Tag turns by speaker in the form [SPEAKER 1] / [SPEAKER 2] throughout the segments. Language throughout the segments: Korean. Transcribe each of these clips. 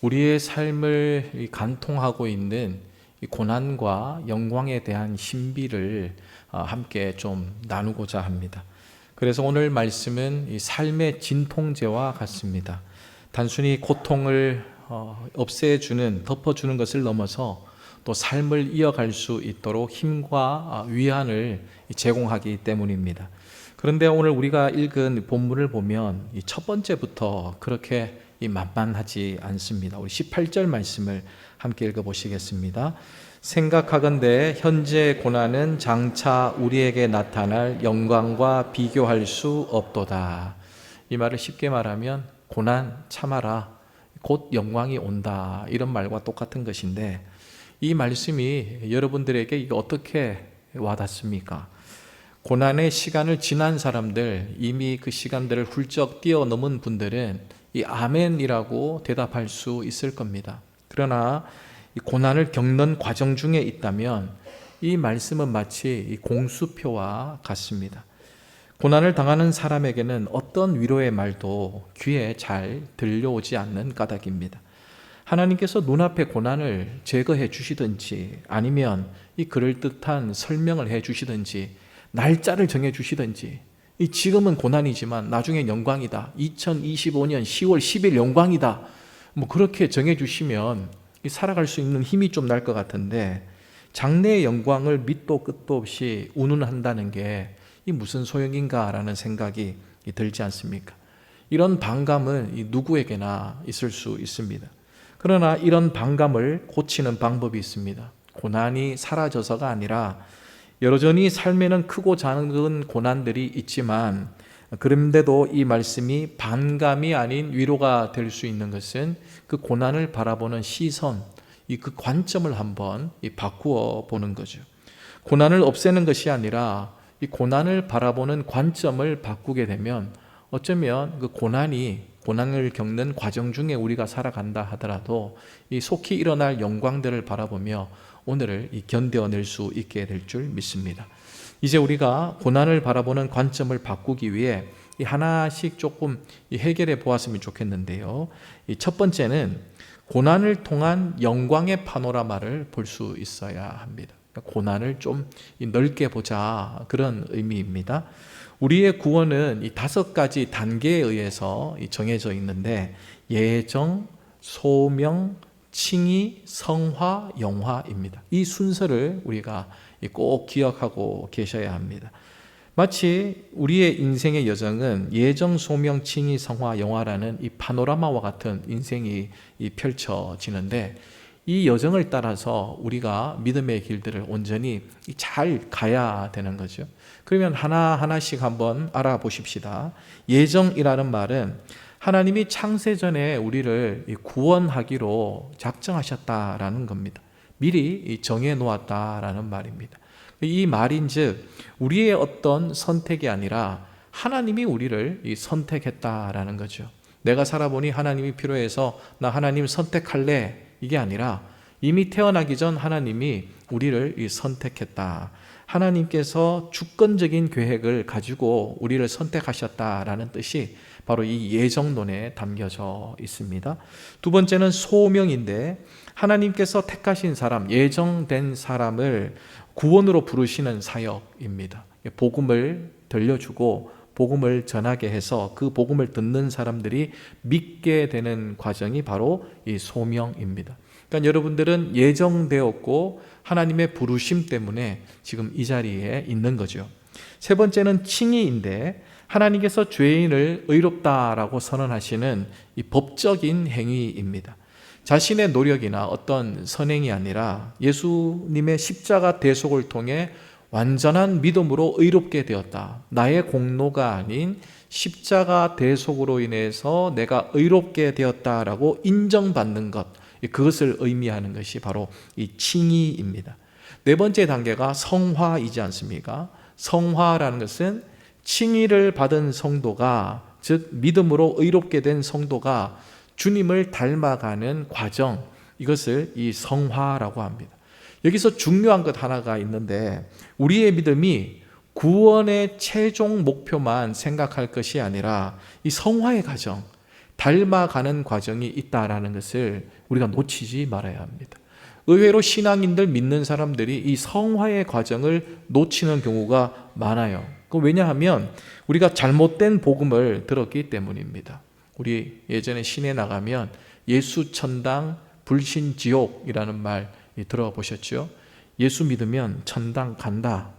[SPEAKER 1] 우리의 삶을 간통하고 있는 이 고난과 영광에 대한 신비를 함께 좀 나누고자 합니다. 그래서 오늘 말씀은 이 삶의 진통제와 같습니다. 단순히 고통을 없애주는, 덮어주는 것을 넘어서 또 삶을 이어갈 수 있도록 힘과 위안을 제공하기 때문입니다. 그런데 오늘 우리가 읽은 본문을 보면 이 첫 번째부터 그렇게 만만하지 않습니다. 우리 18절 말씀을 함께 읽어보시겠습니다. 생각하건대 현재 고난은 장차 우리에게 나타날 영광과 비교할 수 없도다. 이 말을 쉽게 말하면 고난 참아라, 곧 영광이 온다, 이런 말과 똑같은 것인데, 이 말씀이 여러분들에게 이게 어떻게 와닿습니까? 고난의 시간을 지난 사람들, 이미 그 시간들을 훌쩍 뛰어넘은 분들은 이 아멘이라고 대답할 수 있을 겁니다. 그러나 이 고난을 겪는 과정 중에 있다면 이 말씀은 마치 이 공수표와 같습니다. 고난을 당하는 사람에게는 어떤 위로의 말도 귀에 잘 들려오지 않는 까닭입니다. 하나님께서 눈앞에 고난을 제거해 주시든지 아니면 이 그럴듯한 설명을 해 주시든지 날짜를 정해 주시든지, 이 지금은 고난이지만 나중엔 영광이다, 2025년 10월 10일 영광이다, 그렇게 정해 주시면 살아갈 수 있는 힘이 좀 날 것 같은데, 장래의 영광을 밑도 끝도 없이 운운한다는 게 이 무슨 소용인가라는 생각이 들지 않습니까? 이런 반감은 누구에게나 있을 수 있습니다. 그러나 이런 반감을 고치는 방법이 있습니다. 고난이 사라져서가 아니라 여전히 삶에는 크고 작은 고난들이 있지만, 그런데도 이 말씀이 반감이 아닌 위로가 될 수 있는 것은 그 고난을 바라보는 시선, 그 관점을 한번 바꾸어 보는 거죠. 고난을 없애는 것이 아니라 이 고난을 바라보는 관점을 바꾸게 되면 어쩌면 그 고난을 겪는 과정 중에 우리가 살아간다 하더라도 이 속히 일어날 영광들을 바라보며 오늘을 견뎌낼 수 있게 될 줄 믿습니다. 이제 우리가 고난을 바라보는 관점을 바꾸기 위해 하나씩 조금 해결해 보았으면 좋겠는데요. 첫 번째는 고난을 통한 영광의 파노라마를 볼 수 있어야 합니다. 고난을 좀 넓게 보자, 그런 의미입니다. 우리의 구원은 이 5가지 단계에 의해서 정해져 있는데, 예정, 소명, 칭의, 성화, 영화입니다. 이 순서를 우리가 꼭 기억하고 계셔야 합니다. 마치 우리의 인생의 여정은 예정, 소명, 칭의, 성화, 영화라는 이 파노라마와 같은 인생이 펼쳐지는데, 이 여정을 따라서 우리가 믿음의 길들을 온전히 잘 가야 되는 거죠. 그러면 하나하나씩 한번 알아보십시다. 예정이라는 말은 하나님이 창세전에 우리를 구원하기로 작정하셨다라는 겁니다. 미리 정해 놓았다라는 말입니다. 이 말인즉 우리의 어떤 선택이 아니라 하나님이 우리를 선택했다라는 거죠. 내가 살아보니 하나님이 필요해서 나 하나님 선택할래, 이게 아니라 이미 태어나기 전 하나님이 우리를 선택했다. 하나님께서 주권적인 계획을 가지고 우리를 선택하셨다라는 뜻이 바로 이 예정론에 담겨져 있습니다. 두 번째는 소명인데, 하나님께서 택하신 사람, 예정된 사람을 구원으로 부르시는 사역입니다. 복음을 들려주고 복음을 전하게 해서 그 복음을 듣는 사람들이 믿게 되는 과정이 바로 이 소명입니다. 그러니까 여러분들은 예정되었고 하나님의 부르심 때문에 지금 이 자리에 있는 거죠. 세 번째는 칭의인데, 하나님께서 죄인을 의롭다라고 선언하시는 이 법적인 행위입니다. 자신의 노력이나 어떤 선행이 아니라 예수님의 십자가 대속을 통해 완전한 믿음으로 의롭게 되었다. 나의 공로가 아닌 십자가 대속으로 인해서 내가 의롭게 되었다라고 인정받는 것, 그것을 의미하는 것이 바로 이 칭의입니다. 네 번째 단계가 성화이지 않습니까? 성화라는 것은 칭의를 받은 성도가, 즉 믿음으로 의롭게 된 성도가 주님을 닮아가는 과정, 이것을 이 성화라고 합니다. 여기서 중요한 것 하나가 있는데, 우리의 믿음이 구원의 최종 목표만 생각할 것이 아니라 이 성화의 과정, 닮아가는 과정이 있다라는 것을 우리가 놓치지 말아야 합니다. 의외로 신앙인들 믿는 사람들이 이 성화의 과정을 놓치는 경우가 많아요. 왜냐하면 우리가 잘못된 복음을 들었기 때문입니다. 우리 예전에 시내 나가면 예수 천당 불신 지옥이라는 말 들어보셨죠? 예수 믿으면 천당 간다,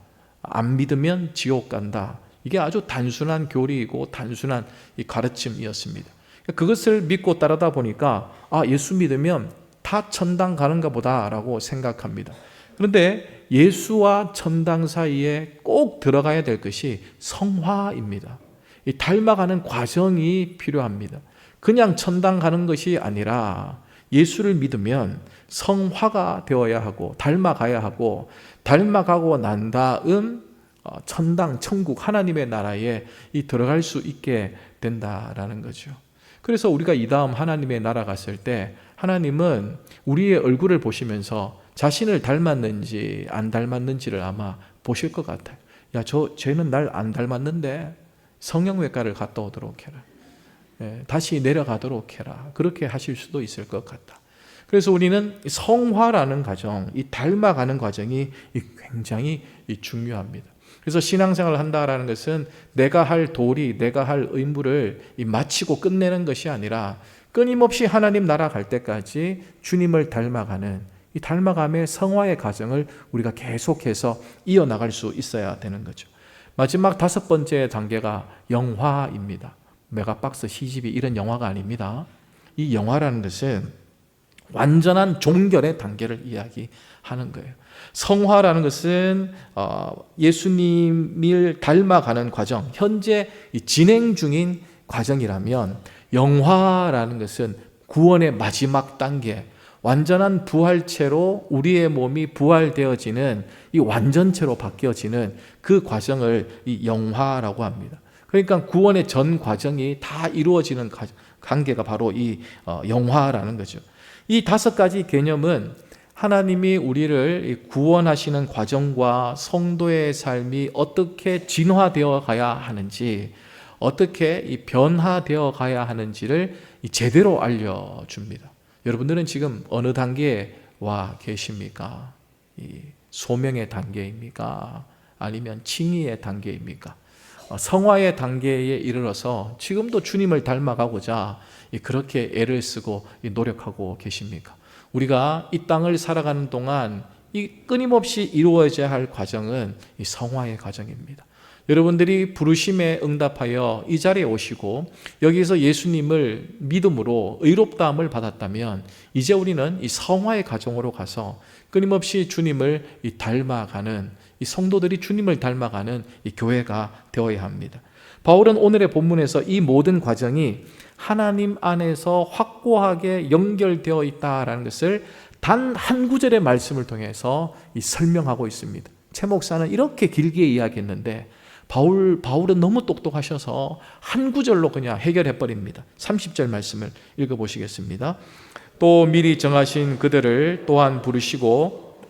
[SPEAKER 1] 안 믿으면 지옥 간다. 이게 아주 단순한 교리이고 단순한 이 가르침이었습니다. 그것을 믿고 따르다 보니까 예수 믿으면 다 천당 가는가 보다라고 생각합니다. 그런데 예수와 천당 사이에 꼭 들어가야 될 것이 성화입니다. 이 닮아가는 과정이 필요합니다. 그냥 천당 가는 것이 아니라 예수를 믿으면 성화가 되어야 하고 닮아가야 하고, 닮아가고 난 다음 천당, 천국, 하나님의 나라에 들어갈 수 있게 된다라는 거죠. 그래서 우리가 이 다음 하나님의 나라 갔을 때 하나님은 우리의 얼굴을 보시면서 자신을 닮았는지 안 닮았는지를 아마 보실 것 같아요. 쟤는 날 안 닮았는데 성형외과를 갔다 오도록 해라. 다시 내려가도록 해라. 그렇게 하실 수도 있을 것 같다. 그래서 우리는 성화라는 과정, 이 닮아가는 과정이 굉장히 중요합니다. 그래서 신앙생활을 한다라는 것은 내가 할 도리, 내가 할 의무를 마치고 끝내는 것이 아니라 끊임없이 하나님 나라 갈 때까지 주님을 닮아가는 이 닮아감의 성화의 과정을 우리가 계속해서 이어나갈 수 있어야 되는 거죠. 마지막 5번째 단계가 영화입니다. 메가박스, CGV 이런 영화가 아닙니다. 이 영화라는 것은 완전한 종결의 단계를 이야기하는 거예요. 성화라는 것은 예수님을 닮아가는 과정, 현재 진행 중인 과정이라면, 영화라는 것은 구원의 마지막 단계, 완전한 부활체로 우리의 몸이 부활되어지는 이 완전체로 바뀌어지는 그 과정을 이 영화라고 합니다. 그러니까 구원의 전 과정이 다 이루어지는 관계가 바로 이 영화라는 거죠. 이 5가지 개념은 하나님이 우리를 구원하시는 과정과 성도의 삶이 어떻게 진화되어 가야 하는지, 어떻게 변화되어 가야 하는지를 제대로 알려줍니다. 여러분들은 지금 어느 단계에 와 계십니까? 소명의 단계입니까? 아니면 칭의의 단계입니까? 성화의 단계에 이르러서 지금도 주님을 닮아가고자 그렇게 애를 쓰고 노력하고 계십니까? 우리가 이 땅을 살아가는 동안 이 끊임없이 이루어져야 할 과정은 이 성화의 과정입니다. 여러분들이 부르심에 응답하여 이 자리에 오시고 여기서 예수님을 믿음으로 의롭다함을 받았다면, 이제 우리는 이 성화의 과정으로 가서 끊임없이 주님을 닮아가는, 이 성도들이 주님을 닮아가는 이 교회가 되어야 합니다. 바울은 오늘의 본문에서 이 모든 과정이 하나님 안에서 확고하게 연결되어 있다라는 것을 단 한 구절의 말씀을 통해서 설명하고 있습니다. 최 목사는 이렇게 길게 이야기했는데 바울은 너무 똑똑하셔서 한 구절로 그냥 해결해 버립니다. 30절 말씀을 읽어보시겠습니다. 또 미리 정하신 그들을 또한 부르시고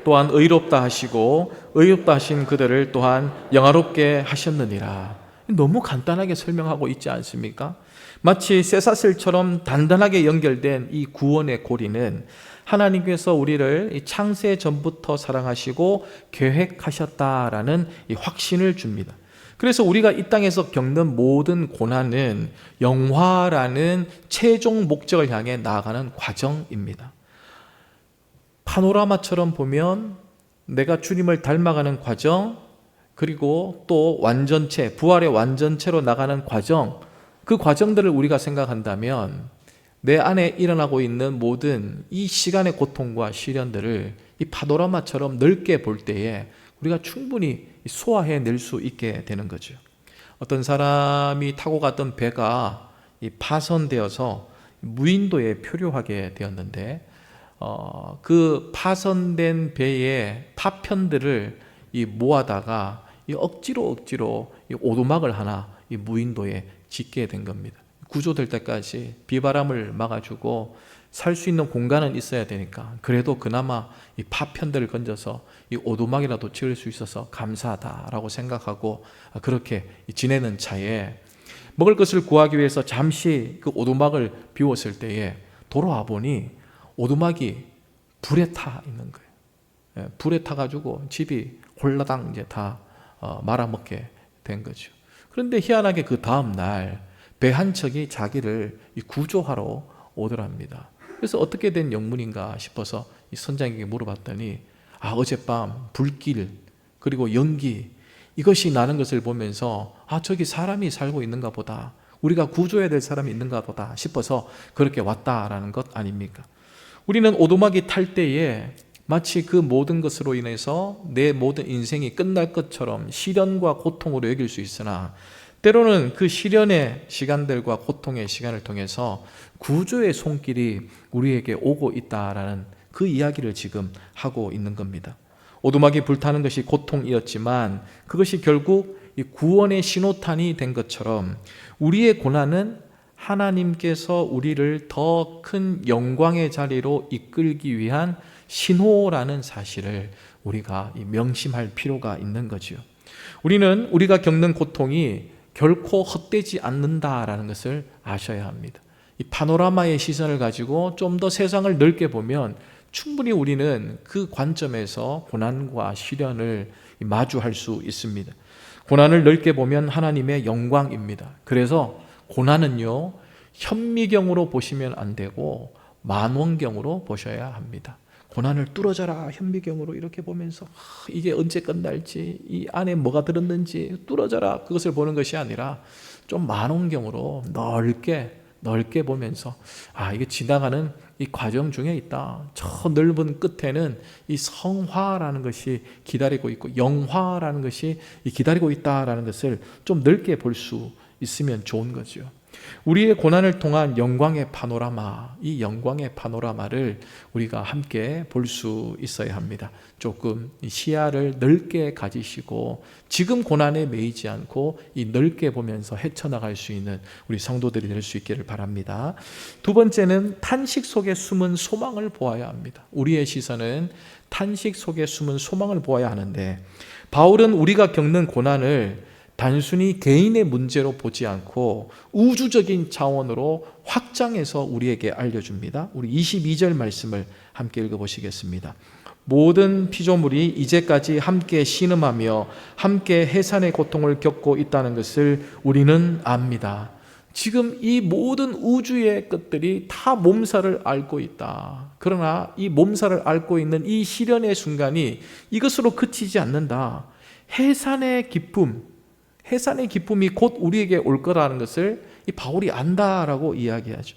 [SPEAKER 1] 또한 의롭다 하시고 의롭다 하신 그들을 또한 영화롭게 하셨느니라. 너무 간단하게 설명하고 있지 않습니까? 마치 쇠사슬처럼 단단하게 연결된 이 구원의 고리는 하나님께서 우리를 창세 전부터 사랑하시고 계획하셨다라는 이 확신을 줍니다. 그래서 우리가 이 땅에서 겪는 모든 고난은 영화라는 최종 목적을 향해 나아가는 과정입니다. 파노라마처럼 보면 내가 주님을 닮아가는 과정, 그리고 또 완전체, 부활의 완전체로 나가는 과정, 그 과정들을 우리가 생각한다면 내 안에 일어나고 있는 모든 이 시간의 고통과 시련들을 이 파노라마처럼 넓게 볼 때에 우리가 충분히 소화해낼 수 있게 되는 거죠. 어떤 사람이 타고 갔던 배가 파손되어서 무인도에 표류하게 되었는데 그 파손된 배의 파편들을 모아다가 억지로 오두막을 하나 무인도에 짓게 된 겁니다. 구조될 때까지 비바람을 막아주고 살 수 있는 공간은 있어야 되니까, 그래도 그나마 이 파편들을 건져서 이 오두막이라도 지을 수 있어서 감사하다라고 생각하고 그렇게 지내는 차에 먹을 것을 구하기 위해서 잠시 그 오두막을 비웠을 때에 돌아와 보니 오두막이 불에 타 있는 거예요. 예, 불에 타가지고 집이 홀라당 이제 다 말아먹게 된 거죠. 그런데 희한하게 그 다음 날 배 한 척이 자기를 구조하러 오더랍니다. 그래서 어떻게 된 영문인가 싶어서 이 선장에게 물어봤더니 어젯밤 불길 그리고 연기 이것이 나는 것을 보면서 저기 사람이 살고 있는가 보다, 우리가 구조해야 될 사람이 있는가 보다 싶어서 그렇게 왔다라는 것 아닙니까? 우리는 오두막이 탈 때에 마치 그 모든 것으로 인해서 내 모든 인생이 끝날 것처럼 시련과 고통으로 여길 수 있으나, 때로는 그 시련의 시간들과 고통의 시간을 통해서 구조의 손길이 우리에게 오고 있다라는 그 이야기를 지금 하고 있는 겁니다. 오두막이 불타는 것이 고통이었지만 그것이 결국 이 구원의 신호탄이 된 것처럼 우리의 고난은 하나님께서 우리를 더 큰 영광의 자리로 이끌기 위한 신호라는 사실을 우리가 명심할 필요가 있는 거죠. 우리는 우리가 겪는 고통이 결코 헛되지 않는다라는 것을 아셔야 합니다. 이 파노라마의 시선을 가지고 좀 더 세상을 넓게 보면 충분히 우리는 그 관점에서 고난과 시련을 마주할 수 있습니다. 고난을 넓게 보면 하나님의 영광입니다. 그래서 고난은요, 현미경으로 보시면 안 되고 만원경으로 보셔야 합니다. 고난을 뚫어져라 현미경으로 이렇게 보면서 이게 언제 끝날지, 이 안에 뭐가 들었는지 뚫어져라 그것을 보는 것이 아니라 좀 만원경으로 넓게 보면서 이게 지나가는 이 과정 중에 있다. 저 넓은 끝에는 이 성화라는 것이 기다리고 있고 영화라는 것이 기다리고 있다라는 것을 좀 넓게 볼 수 있으면 좋은 거죠. 우리의 고난을 통한 영광의 파노라마, 이 영광의 파노라마를 우리가 함께 볼 수 있어야 합니다. 조금 시야를 넓게 가지시고 지금 고난에 매이지 않고 이 넓게 보면서 헤쳐나갈 수 있는 우리 성도들이 될 수 있기를 바랍니다. 두 번째는 탄식 속에 숨은 소망을 보아야 합니다. 우리의 시선은 탄식 속에 숨은 소망을 보아야 하는데, 바울은 우리가 겪는 고난을 단순히 개인의 문제로 보지 않고 우주적인 차원으로 확장해서 우리에게 알려줍니다. 우리 22절 말씀을 함께 읽어보시겠습니다. 모든 피조물이 이제까지 함께 신음하며 함께 해산의 고통을 겪고 있다는 것을 우리는 압니다. 지금 이 모든 우주의 것들이 다 몸살을 앓고 있다. 그러나 이 몸살을 앓고 있는 이 시련의 순간이 이것으로 그치지 않는다. 해산의 기쁨이 곧 우리에게 올 거라는 것을 이 바울이 안다라고 이야기하죠.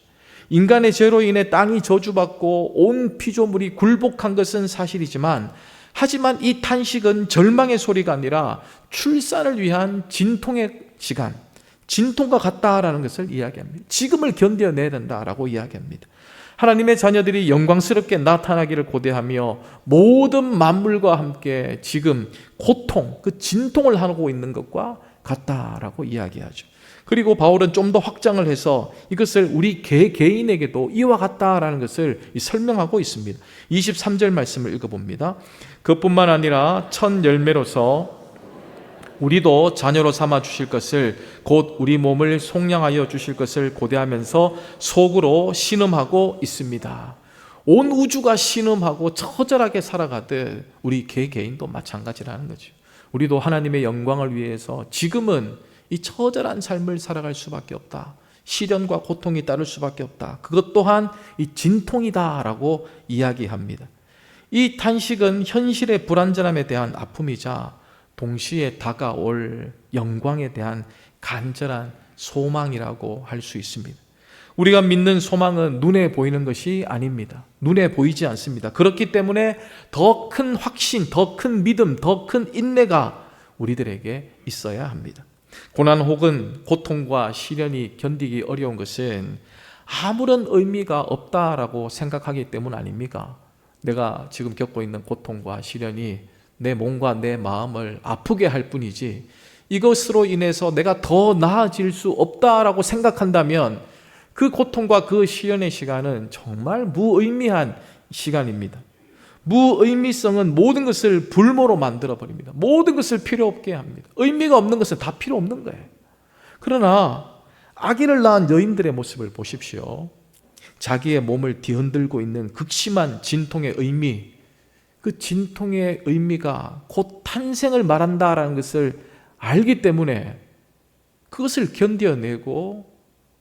[SPEAKER 1] 인간의 죄로 인해 땅이 저주받고 온 피조물이 굴복한 것은 사실이지만, 하지만 이 탄식은 절망의 소리가 아니라 출산을 위한 진통의 시간, 진통과 같다라는 것을 이야기합니다. 지금을 견뎌내야 된다라고 이야기합니다. 하나님의 자녀들이 영광스럽게 나타나기를 고대하며 모든 만물과 함께 지금 고통, 그 진통을 하고 있는 것과 같다라고 이야기하죠. 그리고 바울은 좀 더 확장을 해서 이것을 우리 개인에게도 이와 같다라는 것을 설명하고 있습니다. 23절 말씀을 읽어봅니다. 그뿐만 아니라 첫 열매로서 우리도 자녀로 삼아 주실 것을, 곧 우리 몸을 속량하여 주실 것을 고대하면서 속으로 신음하고 있습니다. 온 우주가 신음하고 처절하게 살아가듯 우리 개인도 마찬가지라는 거죠. 우리도 하나님의 영광을 위해서 지금은 이 처절한 삶을 살아갈 수밖에 없다. 시련과 고통이 따를 수밖에 없다. 그것 또한 이 진통이다라고 이야기합니다. 이 탄식은 현실의 불완전함에 대한 아픔이자 동시에 다가올 영광에 대한 간절한 소망이라고 할 수 있습니다. 우리가 믿는 소망은 눈에 보이는 것이 아닙니다. 눈에 보이지 않습니다. 그렇기 때문에 더 큰 확신, 더 큰 믿음, 더 큰 인내가 우리들에게 있어야 합니다. 고난 혹은 고통과 시련이 견디기 어려운 것은 아무런 의미가 없다라고 생각하기 때문 아닙니까? 내가 지금 겪고 있는 고통과 시련이 내 몸과 내 마음을 아프게 할 뿐이지, 이것으로 인해서 내가 더 나아질 수 없다라고 생각한다면 그 고통과 그 시련의 시간은 정말 무의미한 시간입니다. 무의미성은 모든 것을 불모로 만들어버립니다. 모든 것을 필요 없게 합니다. 의미가 없는 것은 다 필요 없는 거예요. 그러나 아기를 낳은 여인들의 모습을 보십시오. 자기의 몸을 뒤흔들고 있는 극심한 진통의 의미, 그 진통의 의미가 곧 탄생을 말한다라는 것을 알기 때문에 그것을 견뎌내고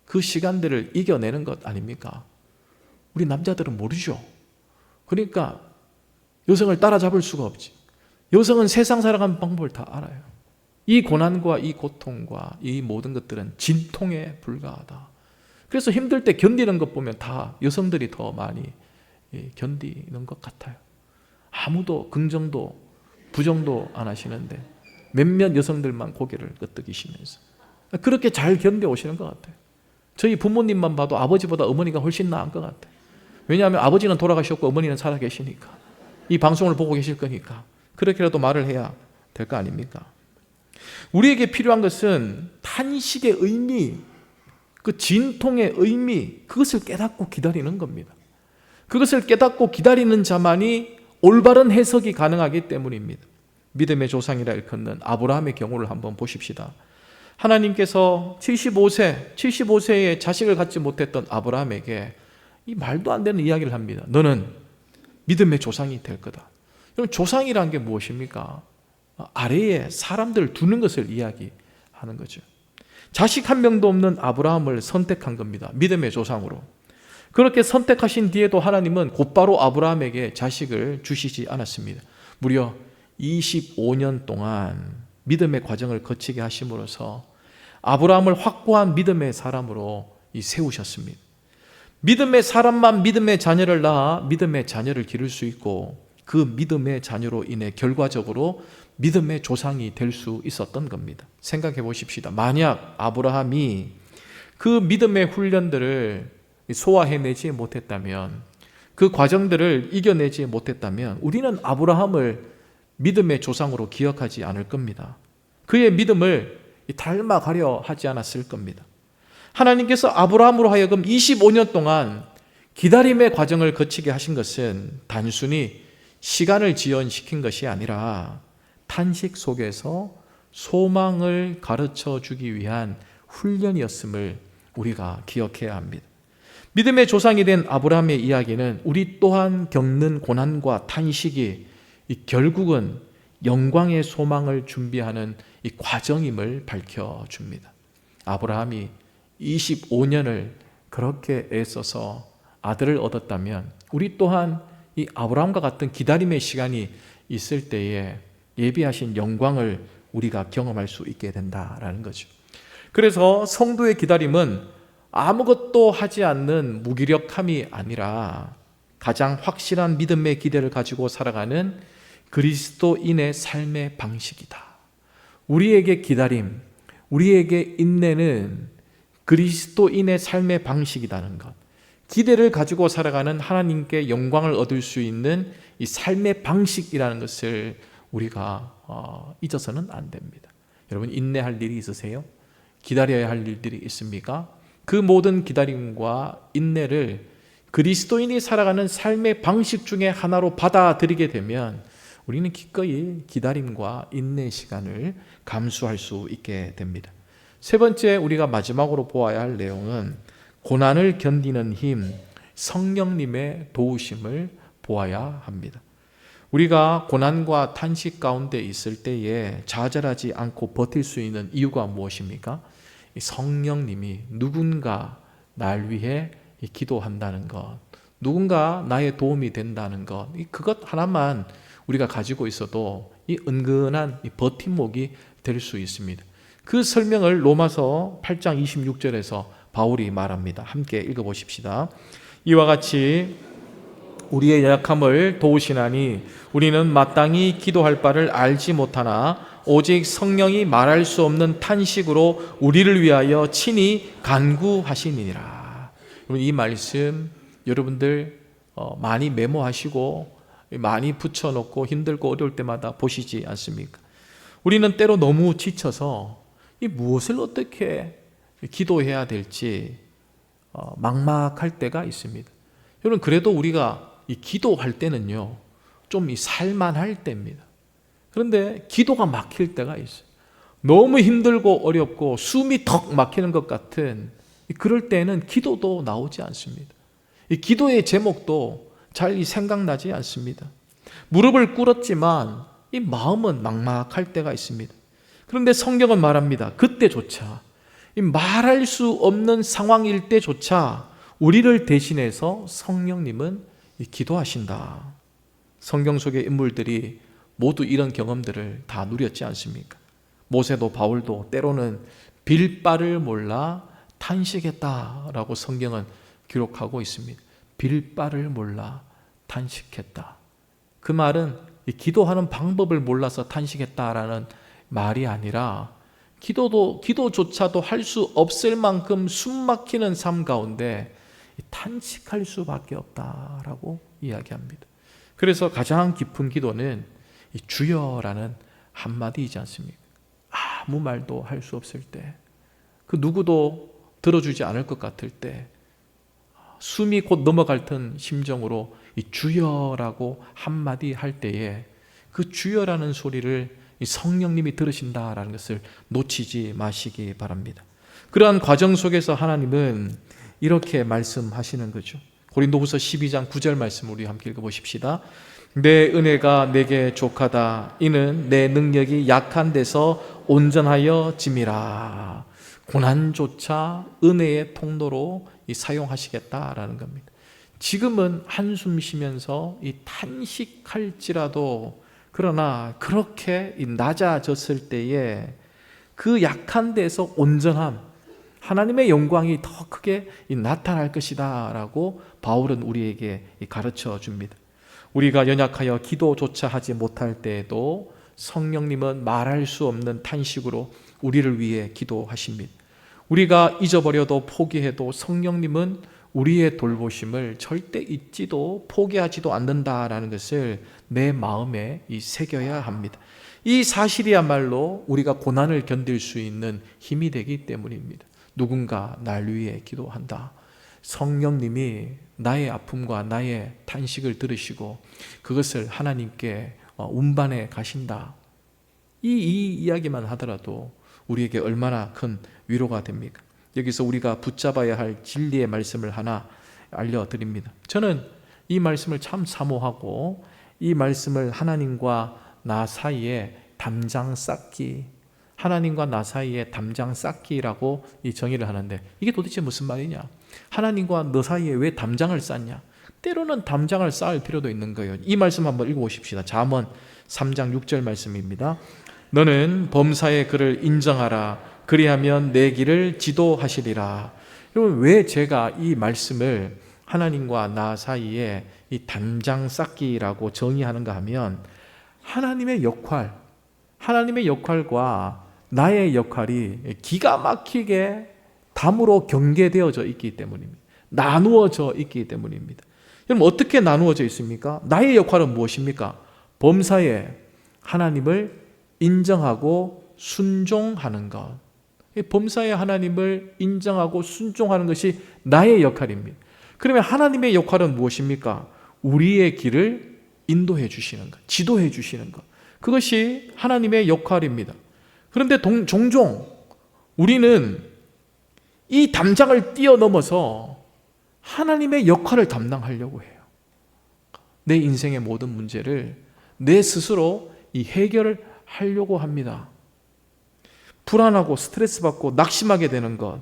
[SPEAKER 1] 그 시간들을 이겨내는 것 아닙니까? 우리 남자들은 모르죠. 그러니까 여성을 따라잡을 수가 없지. 여성은 세상 살아가는 방법을 다 알아요. 이 고난과 이 고통과 이 모든 것들은 진통에 불과하다. 그래서 힘들 때 견디는 것 보면 다 여성들이 더 많이 견디는 것 같아요. 아무도 긍정도 부정도 안 하시는데 몇몇 여성들만 고개를 끄덕이시면서 그렇게 잘 견뎌오시는 것 같아요. 저희 부모님만 봐도 아버지보다 어머니가 훨씬 나은 것 같아요. 왜냐하면 아버지는 돌아가셨고 어머니는 살아계시니까, 이 방송을 보고 계실 거니까 그렇게라도 말을 해야 될 거 아닙니까? 우리에게 필요한 것은 탄식의 의미, 그 진통의 의미, 그것을 깨닫고 기다리는 겁니다. 그것을 깨닫고 기다리는 자만이 올바른 해석이 가능하기 때문입니다. 믿음의 조상이라 일컫는 아브라함의 경우를 한번 보십시다. 하나님께서 75세에 자식을 갖지 못했던 아브라함에게 이 말도 안 되는 이야기를 합니다. 너는 믿음의 조상이 될 거다. 그럼 조상이란 게 무엇입니까? 아래에 사람들을 두는 것을 이야기하는 거죠. 자식 한 명도 없는 아브라함을 선택한 겁니다. 믿음의 조상으로. 그렇게 선택하신 뒤에도 하나님은 곧바로 아브라함에게 자식을 주시지 않았습니다. 무려 25년 동안 믿음의 과정을 거치게 하심으로써 아브라함을 확고한 믿음의 사람으로 세우셨습니다. 믿음의 사람만 믿음의 자녀를 낳아 믿음의 자녀를 기를 수 있고, 그 믿음의 자녀로 인해 결과적으로 믿음의 조상이 될 수 있었던 겁니다. 생각해 보십시다. 만약 아브라함이 그 믿음의 훈련들을 소화해내지 못했다면, 그 과정들을 이겨내지 못했다면 우리는 아브라함을 믿음의 조상으로 기억하지 않을 겁니다. 그의 믿음을 닮아가려 하지 않았을 겁니다. 하나님께서 아브라함으로 하여금 25년 동안 기다림의 과정을 거치게 하신 것은 단순히 시간을 지연시킨 것이 아니라 탄식 속에서 소망을 가르쳐 주기 위한 훈련이었음을 우리가 기억해야 합니다. 믿음의 조상이 된 아브라함의 이야기는 우리 또한 겪는 고난과 탄식이 결국은 영광의 소망을 준비하는 이 과정임을 밝혀줍니다. 아브라함이 25년을 그렇게 애써서 아들을 얻었다면 우리 또한 이 아브라함과 같은 기다림의 시간이 있을 때에 예비하신 영광을 우리가 경험할 수 있게 된다라는 거죠. 그래서 성도의 기다림은 아무것도 하지 않는 무기력함이 아니라 가장 확실한 믿음의 기대를 가지고 살아가는 그리스도인의 삶의 방식이다. 우리에게 기다림, 우리에게 인내는 그리스도인의 삶의 방식이라는 것, 기대를 가지고 살아가는 하나님께 영광을 얻을 수 있는 이 삶의 방식이라는 것을 우리가 잊어서는 안 됩니다. 여러분, 인내할 일이 있으세요? 기다려야 할 일들이 있습니까? 그 모든 기다림과 인내를 그리스도인이 살아가는 삶의 방식 중에 하나로 받아들이게 되면 우리는 기꺼이 기다림과 인내의 시간을 감수할 수 있게 됩니다. 세 번째, 우리가 마지막으로 보아야 할 내용은 고난을 견디는 힘, 성령님의 도우심을 보아야 합니다. 우리가 고난과 탄식 가운데 있을 때에 좌절하지 않고 버틸 수 있는 이유가 무엇입니까? 성령님이 누군가 날 위해 기도한다는 것, 누군가 나의 도움이 된다는 것, 그것 하나만 우리가 가지고 있어도 이 은근한 버팀목이 될 수 있습니다. 그 설명을 로마서 8장 26절에서 바울이 말합니다. 함께 읽어보십시다. 이와 같이 우리의 연약함을 도우시나니 우리는 마땅히 기도할 바를 알지 못하나 오직 성령이 말할 수 없는 탄식으로 우리를 위하여 친히 간구하시니라. 이 말씀 여러분들 많이 메모하시고 많이 붙여놓고 힘들고 어려울 때마다 보시지 않습니까? 우리는 때로 너무 지쳐서 이 무엇을 어떻게 기도해야 될지 막막할 때가 있습니다. 여러분, 그래도 우리가 이 기도할 때는요, 좀 살만할 때입니다. 그런데 기도가 막힐 때가 있어요. 너무 힘들고 어렵고 숨이 턱 막히는 것 같은 그럴 때는 기도도 나오지 않습니다. 이 기도의 제목도 잘 생각나지 않습니다. 무릎을 꿇었지만 이 마음은 막막할 때가 있습니다. 그런데 성경은 말합니다. 그때조차, 이 말할 수 없는 상황일 때조차 우리를 대신해서 성령님은 기도하신다. 성경 속의 인물들이 모두 이런 경험들을 다 누렸지 않습니까? 모세도 바울도 때로는 빌 바를 몰라 탄식했다라고 성경은 기록하고 있습니다. 빌 바를 몰라 탄식했다. 그 말은 기도하는 방법을 몰라서 탄식했다라는 말이 아니라 기도조차도 할 수 없을 만큼 숨막히는 삶 가운데 탄식할 수밖에 없다라고 이야기합니다. 그래서 가장 깊은 기도는 이 주여라는 한마디이지 않습니까? 아무 말도 할 수 없을 때, 그 누구도 들어주지 않을 것 같을 때, 숨이 곧 넘어갈 듯한 심정으로 이 주여라고 한마디 할 때에 그 주여라는 소리를 이 성령님이 들으신다라는 것을 놓치지 마시기 바랍니다. 그러한 과정 속에서 하나님은 이렇게 말씀하시는 거죠. 고린도후서 12장 9절 말씀 우리 함께 읽어보십시다. 내 은혜가 내게 족하다. 이는 내 능력이 약한 데서 온전하여 짐이라. 고난조차 은혜의 통로로 사용하시겠다라는 겁니다. 지금은 한숨 쉬면서 이 탄식할지라도, 그러나 그렇게 낮아졌을 때에 그 약한 데서 온전함, 하나님의 영광이 더 크게 나타날 것이다 라고 바울은 우리에게 가르쳐 줍니다. 우리가 연약하여 기도조차 하지 못할 때에도 성령님은 말할 수 없는 탄식으로 우리를 위해 기도하십니다. 우리가 잊어버려도 포기해도 성령님은 우리의 돌보심을 절대 잊지도 포기하지도 않는다라는 것을 내 마음에 새겨야 합니다. 이 사실이야말로 우리가 고난을 견딜 수 있는 힘이 되기 때문입니다. 누군가 날 위해 기도한다. 성령님이 나의 아픔과 나의 탄식을 들으시고 그것을 하나님께 운반해 가신다. 이 이야기만 하더라도 우리에게 얼마나 큰 위로가 됩니까? 여기서 우리가 붙잡아야 할 진리의 말씀을 하나 알려드립니다. 저는 이 말씀을 참 사모하고 이 말씀을 하나님과 나 사이에 담장 쌓기, 하나님과 나 사이에 담장 쌓기라고 이 정의를 하는데, 이게 도대체 무슨 말이냐? 하나님과 너 사이에 왜 담장을 쌓냐? 때로는 담장을 쌓을 필요도 있는 거예요. 이 말씀 한번 읽어보십시다. 잠언 3장 6절 말씀입니다. 너는 범사의 그를 인정하라. 그리하면 내 길을 지도하시리라. 여러분, 왜 제가 이 말씀을 하나님과 나 사이에 이 담장 쌓기라고 정의하는가 하면, 하나님의 역할과 나의 역할이 기가 막히게 담으로 경계되어져 있기 때문입니다. 나누어져 있기 때문입니다. 여러분, 어떻게 나누어져 있습니까? 나의 역할은 무엇입니까? 범사에 하나님을 인정하고 순종하는 것. 범사에 하나님을 인정하고 순종하는 것이 나의 역할입니다. 그러면 하나님의 역할은 무엇입니까? 우리의 길을 인도해 주시는 것, 지도해 주시는 것. 그것이 하나님의 역할입니다. 그런데 종종 우리는 이 담장을 뛰어넘어서 하나님의 역할을 담당하려고 해요. 내 인생의 모든 문제를 내 스스로 해결을 하려고 합니다. 불안하고 스트레스 받고 낙심하게 되는 것,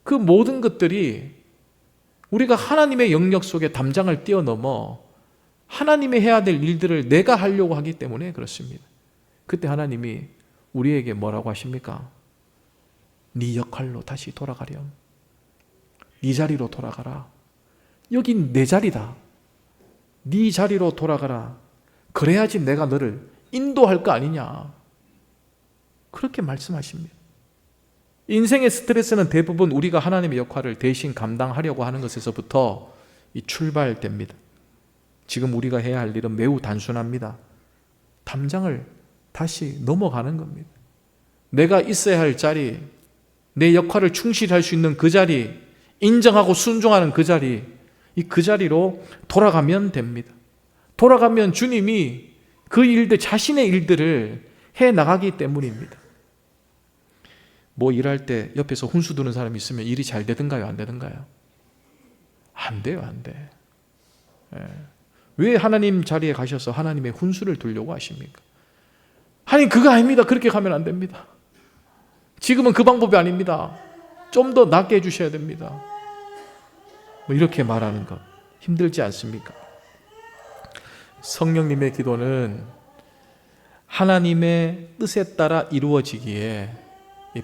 [SPEAKER 1] 그 모든 것들이 우리가 하나님의 영역 속에 담장을 뛰어넘어 하나님이 해야 될 일들을 내가 하려고 하기 때문에 그렇습니다. 그때 하나님이 우리에게 뭐라고 하십니까? 네 역할로 다시 돌아가렴. 네 자리로 돌아가라. 여긴 내 자리다. 네 자리로 돌아가라. 그래야지 내가 너를 인도할 거 아니냐. 그렇게 말씀하십니다. 인생의 스트레스는 대부분 우리가 하나님의 역할을 대신 감당하려고 하는 것에서부터 출발됩니다. 지금 우리가 해야 할 일은 매우 단순합니다. 담장을 다시 넘어가는 겁니다. 내가 있어야 할 자리, 내 역할을 충실히 할 수 있는 그 자리, 인정하고 순종하는 그 자리, 그 자리로 돌아가면 됩니다. 돌아가면 주님이 그 일들, 자신의 일들을 해 나가기 때문입니다. 뭐 일할 때 옆에서 훈수 두는 사람이 있으면 일이 잘 되든가요, 안 되든가요? 안 돼요, 안 돼. 왜 하나님 자리에 가셔서 하나님의 훈수를 두려고 하십니까? 하나님 그거 아닙니다. 그렇게 가면 안 됩니다. 지금은 그 방법이 아닙니다. 좀 더 낫게 해주셔야 됩니다. 뭐 이렇게 말하는 것 힘들지 않습니까? 성령님의 기도는 하나님의 뜻에 따라 이루어지기에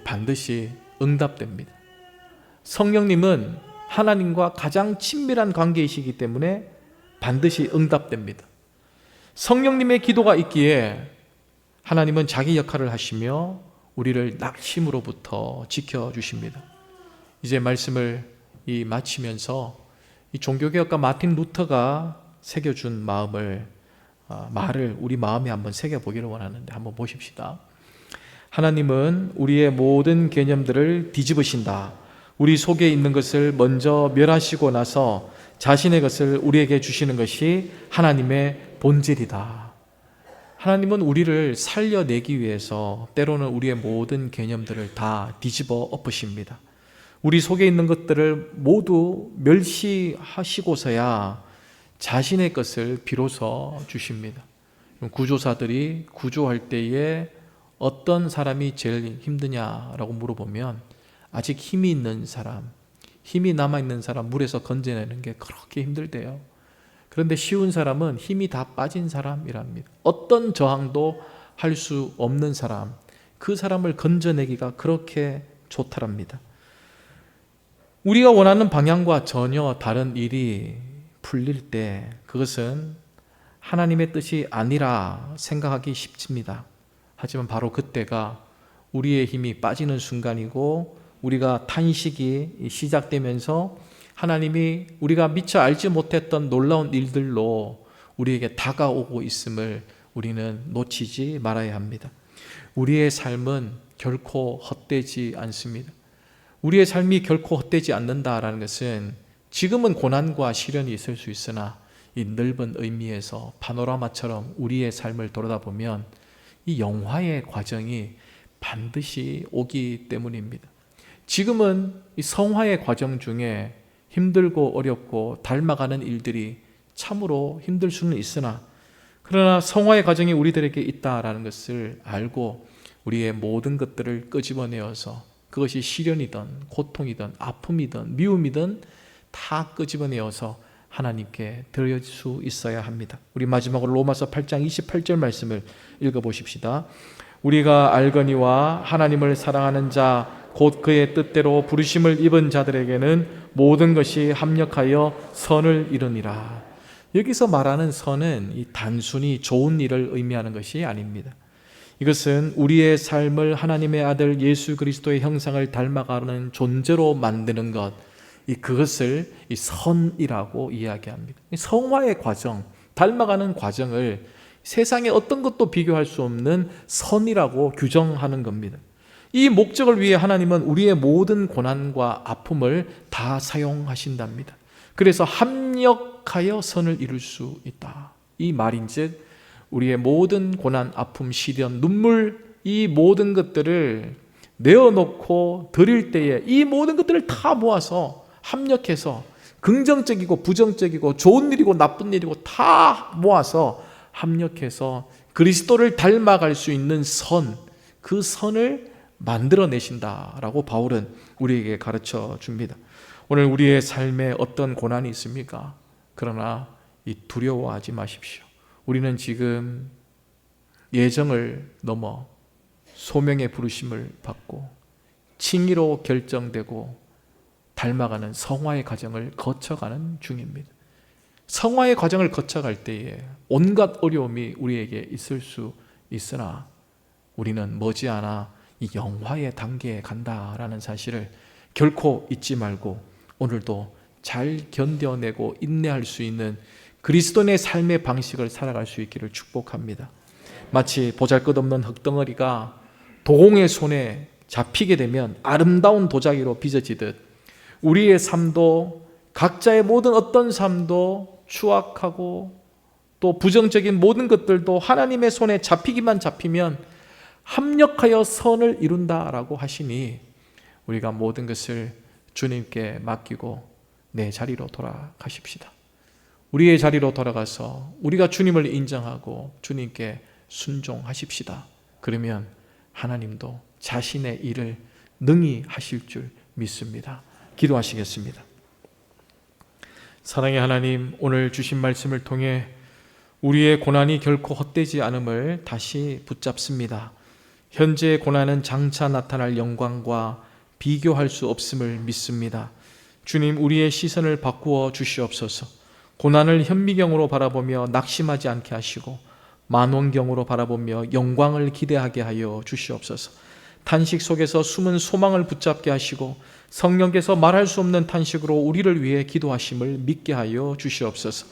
[SPEAKER 1] 반드시 응답됩니다. 성령님은 하나님과 가장 친밀한 관계이시기 때문에 반드시 응답됩니다. 성령님의 기도가 있기에 하나님은 자기 역할을 하시며 우리를 낙심으로부터 지켜주십니다. 이제 말씀을 마치면서 이 종교개혁가 마틴 루터가 새겨준 말을 우리 마음에 한번 새겨보기를 원하는데 한번 보십시다. 하나님은 우리의 모든 개념들을 뒤집으신다. 우리 속에 있는 것을 먼저 멸하시고 나서 자신의 것을 우리에게 주시는 것이 하나님의 본질이다. 하나님은 우리를 살려내기 위해서 때로는 우리의 모든 개념들을 다 뒤집어 엎으십니다. 우리 속에 있는 것들을 모두 멸시하시고서야 자신의 것을 비로소 주십니다. 구조사들이 구조할 때에 어떤 사람이 제일 힘드냐라고 물어보면 아직 힘이 있는 사람, 힘이 남아있는 사람 물에서 건져내는 게 그렇게 힘들대요. 그런데 쉬운 사람은 힘이 다 빠진 사람이랍니다. 어떤 저항도 할 수 없는 사람, 그 사람을 건져내기가 그렇게 좋다랍니다. 우리가 원하는 방향과 전혀 다른 일이 풀릴 때 그것은 하나님의 뜻이 아니라 생각하기 쉽습니다. 하지만 바로 그때가 우리의 힘이 빠지는 순간이고 우리가 탄식이 시작되면서 하나님이 우리가 미처 알지 못했던 놀라운 일들로 우리에게 다가오고 있음을 우리는 놓치지 말아야 합니다. 우리의 삶은 결코 헛되지 않습니다. 우리의 삶이 결코 헛되지 않는다라는 것은 지금은 고난과 시련이 있을 수 있으나 이 넓은 의미에서 파노라마처럼 우리의 삶을 돌아다보면 이 영화의 과정이 반드시 오기 때문입니다. 지금은 이 성화의 과정 중에 힘들고 어렵고 닮아가는 일들이 참으로 힘들 수는 있으나 그러나 성화의 과정이 우리들에게 있다라는 것을 알고 우리의 모든 것들을 끄집어내어서 그것이 시련이든 고통이든 아픔이든 미움이든 다 끄집어내어서 하나님께 드릴 수 있어야 합니다. 우리 마지막으로 로마서 8장 28절 말씀을 읽어보십시다. 우리가 알거니와 하나님을 사랑하는 자 곧 그의 뜻대로 부르심을 입은 자들에게는 모든 것이 합력하여 선을 이루니라. 여기서 말하는 선은 이 단순히 좋은 일을 의미하는 것이 아닙니다. 이것은 우리의 삶을 하나님의 아들 예수 그리스도의 형상을 닮아가는 존재로 만드는 것, 그것을 이 선이라고 이야기합니다. 성화의 과정, 닮아가는 과정을 세상의 어떤 것도 비교할 수 없는 선이라고 규정하는 겁니다. 이 목적을 위해 하나님은 우리의 모든 고난과 아픔을 다 사용하신답니다. 그래서 합력하여 선을 이룰 수 있다. 이 말인즉 우리의 모든 고난, 아픔, 시련, 눈물 이 모든 것들을 내어놓고 드릴 때에 이 모든 것들을 다 모아서 합력해서 긍정적이고 부정적이고 좋은 일이고 나쁜 일이고 다 모아서 합력해서 그리스도를 닮아갈 수 있는 선, 그 선을 만들어내신다라고 바울은 우리에게 가르쳐 줍니다. 오늘 우리의 삶에 어떤 고난이 있습니까? 그러나 두려워하지 마십시오. 우리는 지금 예정을 넘어 소명의 부르심을 받고 칭의로 결정되고 닮아가는 성화의 과정을 거쳐가는 중입니다. 성화의 과정을 거쳐갈 때에 온갖 어려움이 우리에게 있을 수 있으나 우리는 머지않아 이 영화의 단계에 간다라는 사실을 결코 잊지 말고 오늘도 잘 견뎌내고 인내할 수 있는 그리스도인의 삶의 방식을 살아갈 수 있기를 축복합니다. 마치 보잘것없는 흙덩어리가 도공의 손에 잡히게 되면 아름다운 도자기로 빚어지듯 우리의 삶도 각자의 모든 어떤 삶도 추악하고 또 부정적인 모든 것들도 하나님의 손에 잡히기만 잡히면 합력하여 선을 이룬다라고 하시니 우리가 모든 것을 주님께 맡기고 내 자리로 돌아가십시다. 우리의 자리로 돌아가서 우리가 주님을 인정하고 주님께 순종하십시다. 그러면 하나님도 자신의 일을 능히 하실 줄 믿습니다. 기도하시겠습니다. 사랑의 하나님, 오늘 주신 말씀을 통해 우리의 고난이 결코 헛되지 않음을 다시 붙잡습니다. 현재의 고난은 장차 나타날 영광과 비교할 수 없음을 믿습니다. 주님, 우리의 시선을 바꾸어 주시옵소서. 고난을 현미경으로 바라보며 낙심하지 않게 하시고 만원경으로 바라보며 영광을 기대하게 하여 주시옵소서. 탄식 속에서 숨은 소망을 붙잡게 하시고 성령께서 말할 수 없는 탄식으로 우리를 위해 기도하심을 믿게 하여 주시옵소서.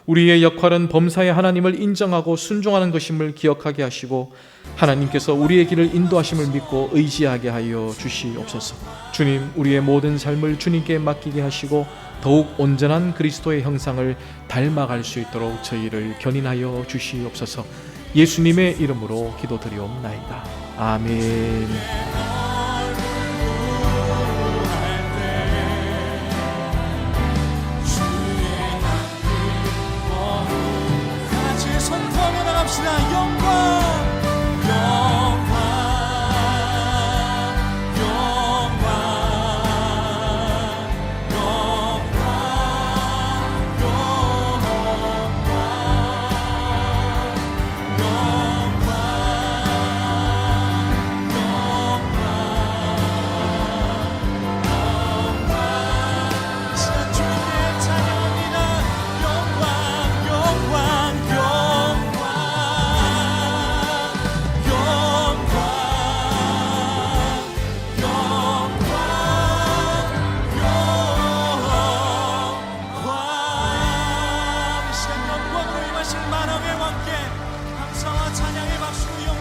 [SPEAKER 1] 우리의 역할은 범사의 하나님을 인정하고 순종하는 것임을 기억하게 하시고 하나님께서 우리의 길을 인도하심을 믿고 의지하게 하여 주시옵소서. 주님, 우리의 모든 삶을 주님께 맡기게 하시고 더욱 온전한 그리스도의 형상을 닮아갈 수 있도록 저희를 견인하여 주시옵소서. 예수님의 이름으로 기도드리옵나이다. 아멘.
[SPEAKER 2] 만왕의 왕께 감사와 찬양의 박수로